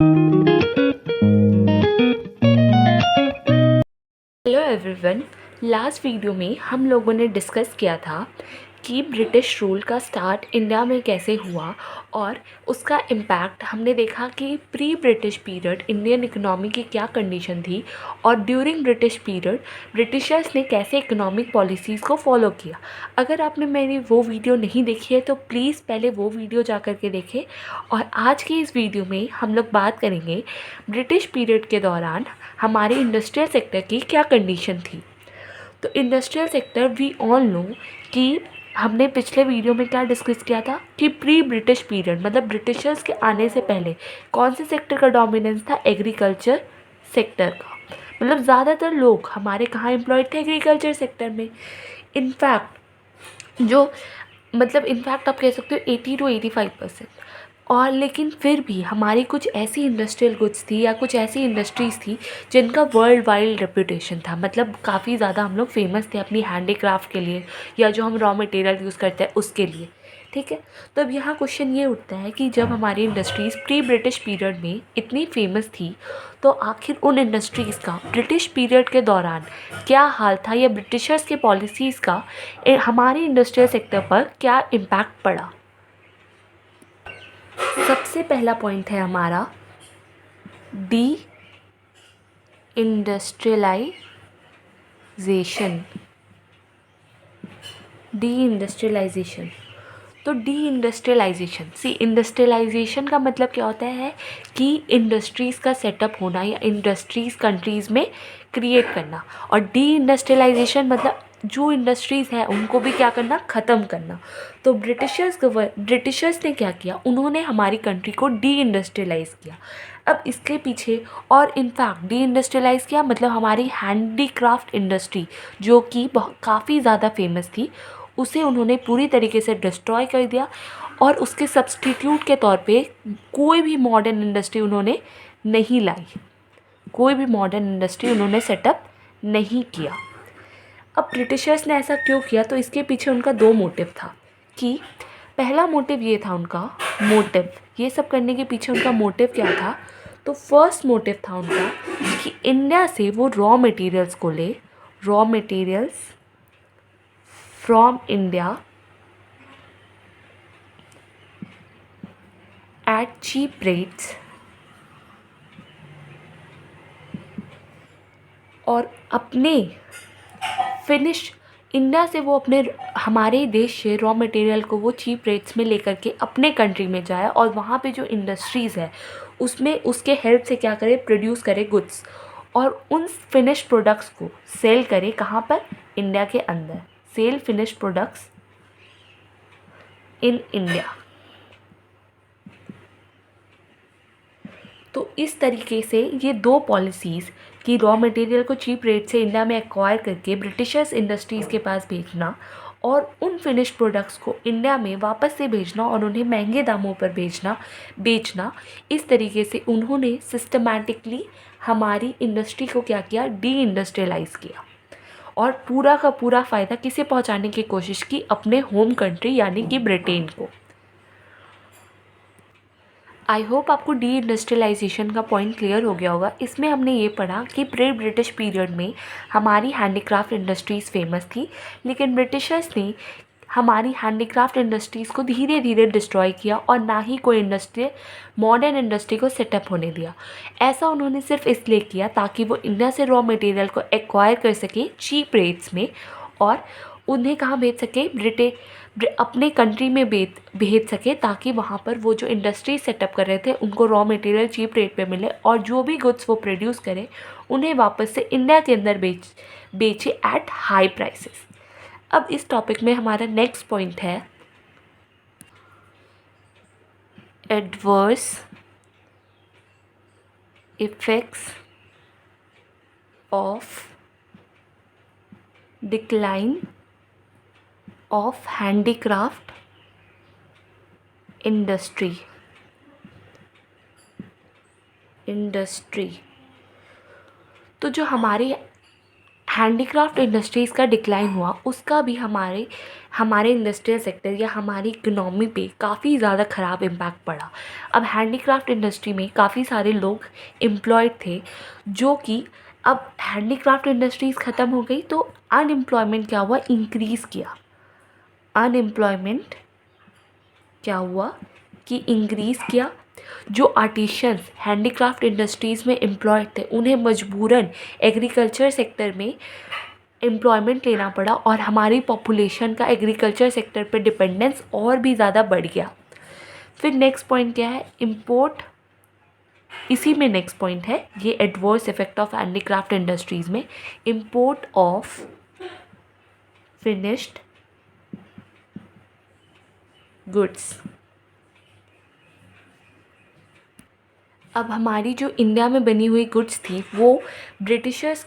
Hello everyone. Last video में हम लोगों ने डिस्कस किया था कि ब्रिटिश रूल का स्टार्ट इंडिया में कैसे हुआ और उसका इम्पैक्ट हमने देखा कि pre British period Indian economy की क्या कंडीशन थी और ड्यूरिंग ब्रिटिश पीरियड ब्रिटिशर्स ने कैसे इकोनॉमिक पॉलिसीज़ को फॉलो किया। अगर आपने मेरी वो वीडियो नहीं देखी है तो प्लीज़ पहले वो वीडियो जा कर के देखें। और आज की इस वीडियो में हम लोग बात करेंगे ब्रिटिश पीरियड के दौरान हमारे इंडस्ट्रियल सेक्टर की क्या कंडीशन थी। तो industrial sector we all know कि हमने पिछले वीडियो में क्या डिस्कस किया था कि प्री ब्रिटिश पीरियड मतलब ब्रिटिशर्स के आने से पहले कौन से सेक्टर का डोमिनेंस था, एग्रीकल्चर सेक्टर का। मतलब ज़्यादातर लोग हमारे कहाँ एम्प्लॉयड थे, एग्रीकल्चर सेक्टर में। इनफैक्ट आप कह सकते हो 80 to 85%। और लेकिन फिर भी हमारी कुछ ऐसी इंडस्ट्रियल गुड्स थी या कुछ ऐसी इंडस्ट्रीज़ थी जिनका वर्ल्ड वाइड रेपुटेशन था। मतलब काफ़ी ज़्यादा हम लोग फेमस थे अपनी हैंडीक्राफ्ट के लिए या जो हम रॉ मटेरियल यूज़ करते हैं उसके लिए। ठीक है, तो अब यहाँ क्वेश्चन ये उठता है कि जब हमारी इंडस्ट्रीज़ प्री ब्रिटिश पीरियड में इतनी फेमस थी तो आखिर उन इंडस्ट्रीज़ का ब्रिटिश पीरियड के दौरान क्या हाल था या ब्रिटिशर्स के पॉलिसीज़ का हमारे इंडस्ट्रियल सेक्टर पर क्या इम्पैक्ट पड़ा। सबसे पहला पॉइंट है हमारा डी इंडस्ट्रियलाइजेशन। तो डी इंडस्ट्रियलाइजेशन का मतलब क्या होता है कि इंडस्ट्रीज़ का सेटअप होना या इंडस्ट्रीज़ कंट्रीज़ में क्रिएट करना। और डी इंडस्ट्रियलाइजेशन मतलब जो इंडस्ट्रीज़ है उनको भी क्या करना, ख़त्म करना। तो ब्रिटिशर्स ने क्या किया, उन्होंने हमारी कंट्री को डी इंडस्ट्रियलाइज़ किया। अब इसके पीछे और इनफैक्ट डी इंडस्ट्रियलाइज़ किया मतलब हमारी हैंडीक्राफ्ट इंडस्ट्री जो कि काफ़ी ज़्यादा फेमस थी उसे उन्होंने पूरी तरीके से डिस्ट्रॉय कर दिया और उसके सब्स्टिट्यूट के तौर पे कोई भी मॉडर्न इंडस्ट्री उन्होंने नहीं लाई, कोई भी मॉडर्न इंडस्ट्री उन्होंने सेटअप नहीं किया। अब ब्रिटिशर्स ने ऐसा क्यों किया, तो इसके पीछे उनका दो मोटिव था कि पहला मोटिव ये था उनका ये सब करने के पीछे उनका मोटिव क्या था। तो फर्स्ट मोटिव था उनका कि इंडिया से वो रॉ मटेरियल्स को ले, raw materials from India at cheap rates और अपने फिनिश इंडिया से वो अपने हमारे देश से रॉ मटेरियल को वो चीप रेट्स में लेकर के अपने कंट्री में जाए और वहाँ पे जो इंडस्ट्रीज़ है उसमें उसके हेल्प से क्या करे, प्रोड्यूस करे गुड्स और उन फिनिश प्रोडक्ट्स को सेल करे कहाँ पर, इंडिया के अंदर। Cell finish products in India. तो इस तरीके से ये दो पॉलिसीज़ कि रॉ मटेरियल को चीप रेट से इंडिया में एक्वायर करके ब्रिटिशर्स इंडस्ट्रीज़ के पास भेजना और उन फिनिश प्रोडक्ट्स को इंडिया में वापस से भेजना और उन्हें महंगे दामों पर बेचना, इस तरीके से उन्होंने सिस्टमैटिकली हमारी इंडस्ट्री को क्या किया, डी इंडस्ट्रियलाइज़ किया और पूरा का पूरा फ़ायदा किसे पहुंचाने की कोशिश की, अपने होम कंट्री यानी कि ब्रिटेन को। आई होप आपको डी इंडस्ट्रियलाइजेशन का पॉइंट क्लियर हो गया होगा। इसमें हमने ये पढ़ा कि प्री ब्रिटिश पीरियड में हमारी हैंडीक्राफ्ट इंडस्ट्रीज़ फेमस थी लेकिन ब्रिटिशर्स ने हमारी हैंडीक्राफ्ट इंडस्ट्रीज़ को धीरे धीरे डिस्ट्रॉय किया और ना ही कोई मॉडर्न इंडस्ट्री को सेटअप होने दिया। ऐसा उन्होंने सिर्फ इसलिए किया ताकि वो इंडिया से रॉ मटेरियल को एक्वायर कर सके चीप रेट्स में और उन्हें कहाँ भेज सके, अपने कंट्री में भेज सके ताकि वहाँ पर वो जो इंडस्ट्री सेटअप कर रहे थे उनको रॉ मटेरियल चीप रेट पे मिले और जो भी गुड्स वो प्रोड्यूस करें उन्हें वापस से इंडिया के अंदर बेचे एट हाई प्राइसेस। अब इस टॉपिक में हमारा नेक्स्ट पॉइंट है adverse effects of decline of handicraft industry. तो जो हमारी हैंडीक्राफ्ट इंडस्ट्रीज़ का डिक्लाइन हुआ, उसका भी हमारे इंडस्ट्रियल सेक्टर या हमारी इकोनॉमी पे काफ़ी ज़्यादा ख़राब इम्पैक्ट पड़ा। अब हैंडीक्राफ्ट इंडस्ट्री में काफ़ी सारे लोग एम्प्लॉयड थे, जो कि अब हैंडीक्राफ्ट इंडस्ट्रीज़ ख़त्म हो गई तो अनएम्प्लॉयमेंट क्या हुआ, इंक्रीज़ किया। अनएम्प्लॉयमेंट क्या हुआ कि इंक्रीज़ किया। जो आर्टिशंस हैंडीक्राफ्ट इंडस्ट्रीज़ में एम्प्लॉयड थे, उन्हें मजबूरन एग्रीकल्चर सेक्टर में एम्प्लॉयमेंट लेना पड़ा और हमारी पॉपुलेशन का एग्रीकल्चर सेक्टर पर डिपेंडेंस और भी ज़्यादा बढ़ गया। फिर नेक्स्ट पॉइंट क्या है, इम्पोर्ट। इसी में नेक्स्ट पॉइंट है ये adverse effect of handicraft industries में, इम्पोर्ट ऑफ फिनिश्ड गुड्स। अब हमारी जो इंडिया में बनी हुई गुड्स थी वो ब्रिटिशर्स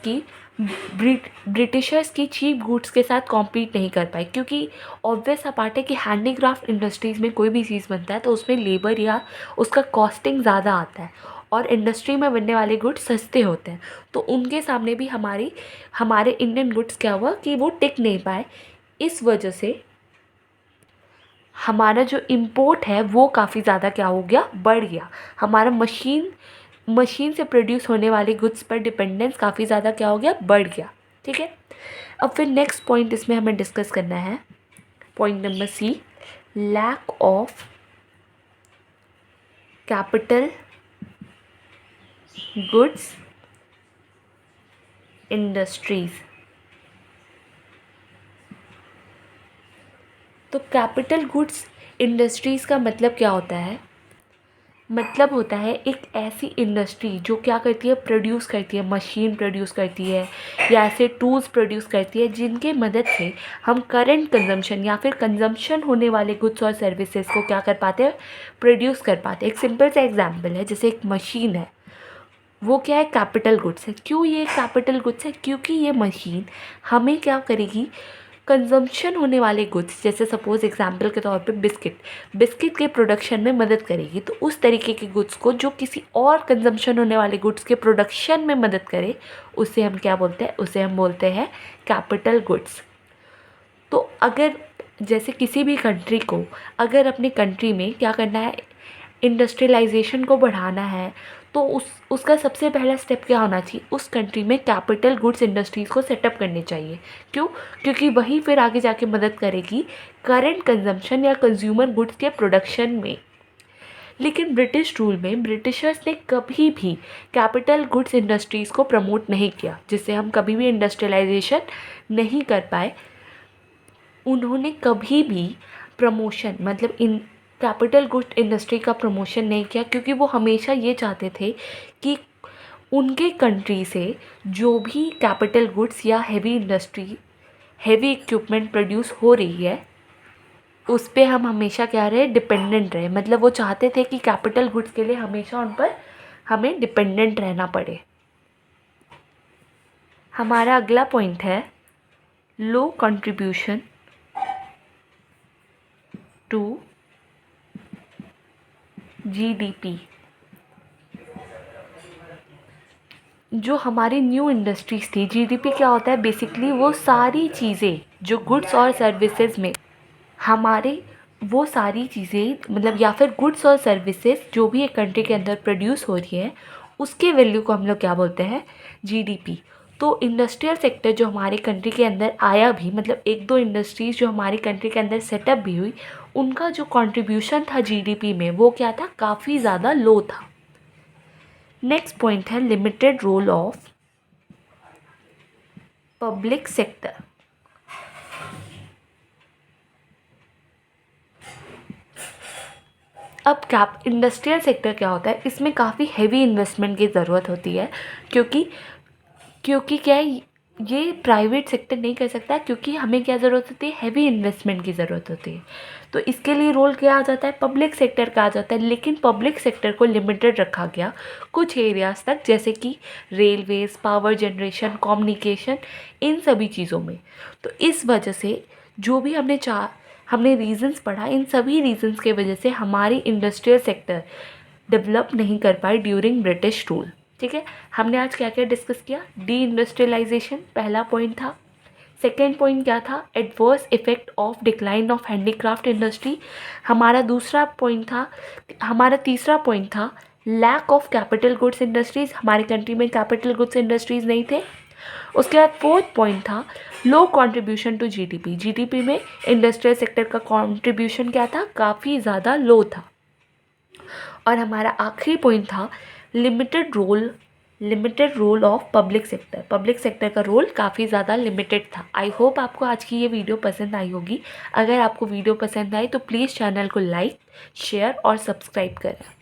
की चीप गुड्स के साथ कॉम्पीट नहीं कर पाई, क्योंकि ऑब्वियस सा पार्ट है कि हैंडीक्राफ्ट इंडस्ट्रीज़ में कोई भी चीज़ बनता है तो उसमें लेबर या उसका कॉस्टिंग ज़्यादा आता है और इंडस्ट्री में बनने वाले गुड्स सस्ते होते हैं। तो उनके सामने भी हमारे इंडियन गुड्स क्या हुआ कि वो टिक नहीं पाए। इस वजह से हमारा जो इम्पोर्ट है वो काफ़ी ज़्यादा क्या हो गया, बढ़ गया। हमारा मशीन से प्रोड्यूस होने वाले गुड्स पर डिपेंडेंस काफ़ी ज़्यादा क्या हो गया, बढ़ गया। ठीक है। अब फिर नेक्स्ट पॉइंट इसमें हमें डिस्कस करना है, point number C, lack of capital goods industries. तो कैपिटल गुड्स इंडस्ट्रीज़ का मतलब क्या होता है, मतलब होता है एक ऐसी इंडस्ट्री जो क्या करती है, प्रोड्यूस करती है, मशीन प्रोड्यूस करती है या ऐसे टूल्स प्रोड्यूस करती है जिनके मदद से हम करंट कंजम्पशन या फिर कंजम्पशन होने वाले गुड्स और सर्विसेज को क्या कर पाते हैं, प्रोड्यूस कर पाते हैं। एक सिंपल सा एग्जांपल है, जैसे एक मशीन है, वो क्या है, कैपिटल गुड्स है। क्यों ये कैपिटल गुड्स है, क्योंकि ये मशीन हमें क्या करेगी, कंजम्पशन होने वाले गुड्स, जैसे सपोज़ एग्जांपल के तौर पे बिस्किट के प्रोडक्शन में मदद करेगी। तो उस तरीके के गुड्स को जो किसी और कंजम्पशन होने वाले गुड्स के प्रोडक्शन में मदद करे, उसे हम क्या बोलते हैं, उसे हम बोलते हैं कैपिटल गुड्स। तो अगर जैसे किसी भी कंट्री को अगर अपने कंट्री में क्या करना है, इंडस्ट्रियलाइजेशन को बढ़ाना है, तो उसका सबसे पहला स्टेप क्या होना चाहिए, उस कंट्री में कैपिटल गुड्स इंडस्ट्रीज़ को सेटअप करनी चाहिए। क्यों, क्योंकि वही फिर आगे जाके मदद करेगी करंट कंजम्पशन या कंज्यूमर गुड्स के प्रोडक्शन में। लेकिन ब्रिटिश रूल में ब्रिटिशर्स ने कभी भी कैपिटल गुड्स इंडस्ट्रीज़ को प्रमोट नहीं किया, जिससे हम कभी भी इंडस्ट्रियलाइजेशन नहीं कर पाए। उन्होंने कभी भी प्रमोशन मतलब इन कैपिटल गुड्स इंडस्ट्री का प्रमोशन नहीं किया, क्योंकि वो हमेशा ये चाहते थे कि उनके कंट्री से जो भी कैपिटल गुड्स या हैवी इक्विपमेंट प्रोड्यूस हो रही है, उस पर हम हमेशा क्या रहे, डिपेंडेंट रहे। मतलब वो चाहते थे कि कैपिटल गुड्स के लिए हमेशा उन पर हमें डिपेंडेंट रहना पड़े। हमारा अगला पॉइंट है लो कंट्रीब्यूशन टू जीडीपी। जो हमारी न्यू इंडस्ट्रीज़ थी, जीडीपी क्या होता है, बेसिकली वो सारी चीज़ें जो गुड्स और सर्विसेज में हमारे, वो सारी चीज़ें मतलब या फिर गुड्स और सर्विसेज जो भी एक कंट्री के अंदर प्रोड्यूस हो रही है, उसके वैल्यू को हम लोग क्या बोलते हैं, जीडीपी। तो इंडस्ट्रियल सेक्टर जो हमारे कंट्री के अंदर आया भी, मतलब एक दो इंडस्ट्रीज़ जो हमारी कंट्री के अंदर सेटअप भी हुई, उनका जो कंट्रीब्यूशन था जीडीपी में वो क्या था, काफ़ी ज़्यादा लो था। नेक्स्ट पॉइंट है limited role of public sector. अब इंडस्ट्रियल सेक्टर क्या होता है, इसमें काफ़ी हैवी इन्वेस्टमेंट की ज़रूरत होती है, क्योंकि क्या है, ये प्राइवेट सेक्टर नहीं कर सकता, क्योंकि हमें क्या ज़रूरत होती है, हैवी इन्वेस्टमेंट की ज़रूरत होती है। तो इसके लिए रोल क्या आ जाता है, पब्लिक सेक्टर का आ जाता है। लेकिन पब्लिक सेक्टर को लिमिटेड रखा गया कुछ एरियाज़ तक, जैसे कि रेलवेज़, पावर जनरेशन, कम्युनिकेशन, इन सभी चीज़ों में। तो इस वजह से जो भी हमने रीजंस पढ़ा, इन सभी रीजंस के वजह से हमारी इंडस्ट्रियल सेक्टर डेवलप नहीं कर पाई ड्यूरिंग ब्रिटिश रूल। ठीक है, हमने आज क्या क्या डिस्कस किया? डी इंडस्ट्रियलाइजेशन पहला पॉइंट था। सेकेंड पॉइंट क्या था? Adverse effect of decline of handicraft industry. हमारा दूसरा पॉइंट था, हमारा तीसरा पॉइंट था lack of capital goods industries. हमारी कंट्री में कैपिटल गुड्स इंडस्ट्रीज़ नहीं थे। उसके बाद फोर्थ पॉइंट था low contribution to GDP. GDP में इंडस्ट्रियल सेक्टर का कंट्रीब्यूशन क्या था? काफ़ी ज़्यादा लो था। और हमारा आखिरी पॉइंट था limited role of public sector. Public sector का रोल काफ़ी ज़्यादा लिमिटेड था। आई होप आपको आज की ये वीडियो पसंद आई होगी। अगर आपको वीडियो पसंद आई तो प्लीज़ चैनल को लाइक, शेयर और सब्सक्राइब करें।